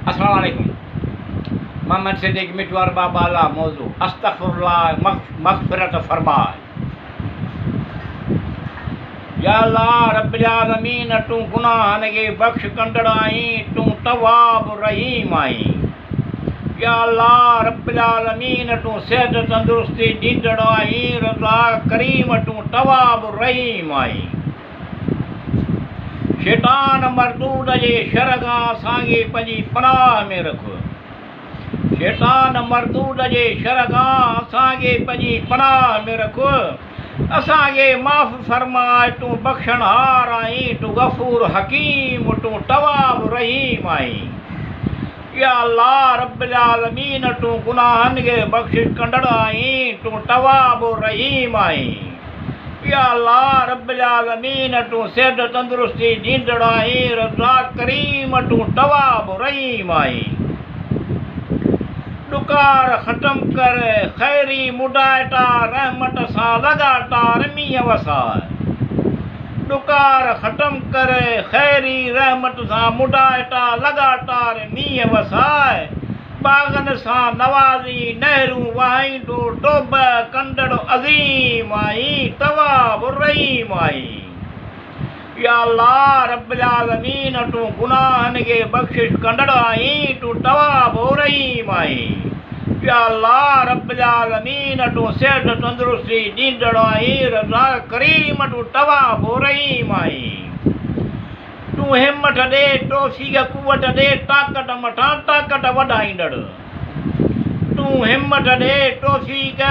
अस्सलाम वालेकुम। मोहम्मद सिद्दीक मिटवार बाबाला मौजू अस्तगफिरुल्लाह मग़फ़िरत फरमाए। या अल्लाह रब्बिल आलमीन तू गुनाहन के बख्श कंदड़ आहीं, तू तवाब रहीम आहीं। या अल्लाह रब्बिल आलमीन तू सेहत तंदुरुस्ती ॾींदड़ आहीं, रज़ाक़ करीम तू तवाब रहीम आहीं। शैतान मरदूद जे शर खां असांखे पंहिंजी पनाह में रख। शैतान मरदूद जे शर खां असांखे पंहिंजी पनाह में रख। असांखे माफ़ फरमाए, तूं बख़्शणहार आहीं, तूं गफ़ूर हकीम, तूं तवाब रहीम आहीं। या अल्लाह रब्बिल आलमीन तूं गुनाहनि खे बख़्शिश कंदड़ आहीं, तूं तवाब रहीम आहीं। या अल्लाह रब्बिल आलमीन तूं सेहत तंदुरुस्ती ॾींदड़ आहीं, रज़ाक़ करीम, तूं तवाब रहीम आहीं। ॾुकार ख़त्म कर, ख़ैरी मुडाइटा, रहमत सां लॻातार मींहं वसाए। ॾुकार ख़त्म कर, ख़ैरी रहमत सां मुडाइटा, लॻातार मींहं वसाए। बाग़नि सां नवाज़ी, नहरूं वहाईंदो, टोब कंदड़ अज़ीम आहीं, तवाब रहीम आहीं। या अल्लाह रब्बिल आलमीन तूं गुनाहनि खे बख़्शिश कंदड़ आहीं, तूं तवाब रहीम आहीं। या अल्लाह रब्बिल आलमीन तूं सेहत तंदुरुस्ती ॾींदड़ आहीं, रज़ाक़ करीम, तूं तवाब रहीम आहीं। तूं हिम्मत ॾे, तौफ़ीक़ कुवत ॾे, ताक़त मथां ताक़त वधाईंदड़। तूं हिम्मत ॾे, तौफ़ीक़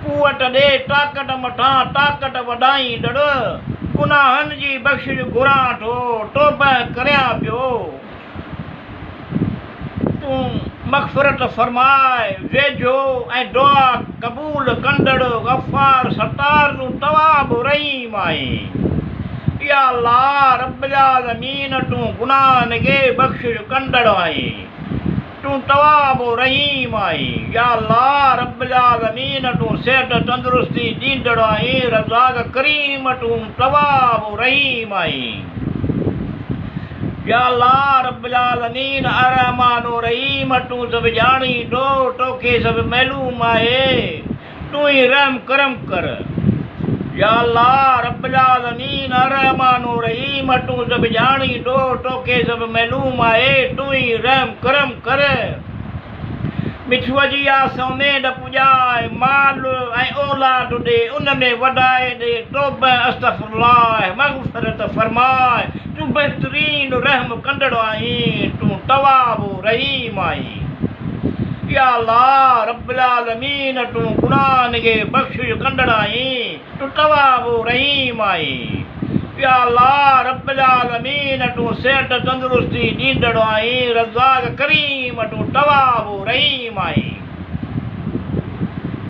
कुवत ॾे, ताक़त मथां ताक़त वधाईंदड़। गुनाहनि जी बख़्शिश घुरां थो, तौबा करियां पियो। तूं मग़फ़िरत फरमाए, वेझो ऐं दुआ क़बूल कंदड़, गफ़ार सत्तार, तूं तवाब रहीम आहीं। या अल्लाह रब्बिल आलमीन तूं गुनाहनि खे बख़्शिश कंदड़ आहीं, तूं तवाब रहीम आहीं। या अल्लाह रब्बिल आलमीन तूं सेहत तंदुरुस्ती ॾींदड़ आहीं, रज़ाक़ करीम, तूं तवाब रहीम आहीं। या अल्लाह रब्बिल आलमीन अर्रहमान रहीम, तूं सभु ॼाणींदो, तोखे सभु मालूम आहे, तूं ई रहम करम कर। या अल्लाह रब्बिल आलमीन अर्रहमान रहीम, तूं सभु ॼाणींदो, तोखे सभु मालूम आहे, तूं ई रहम करम कर। मिठूअ जी आस उमेद पुॼाए, माल ऐं औलाद ॾे, उन में वधाए ॾे, तौब अस्तग़फिरुल्लाह मग़फ़िरत फरमाए। तूं बहितरीन रहम कंदड़ आहीं, तूं तवाब रहीम आहीं। या अल्लाह रब्बिल आलमीन तूं गुनाहनि खे बख़्शिश कंदड़ आहीं, तूं तवाब रहीम आहीं। या अल्लाह रब्बिल आलमीन तूं सेहत तंदुरुस्ती ॾींदड़ आहीं, रज़ाक़ करीम, तूं तवाब रहीम आहीं।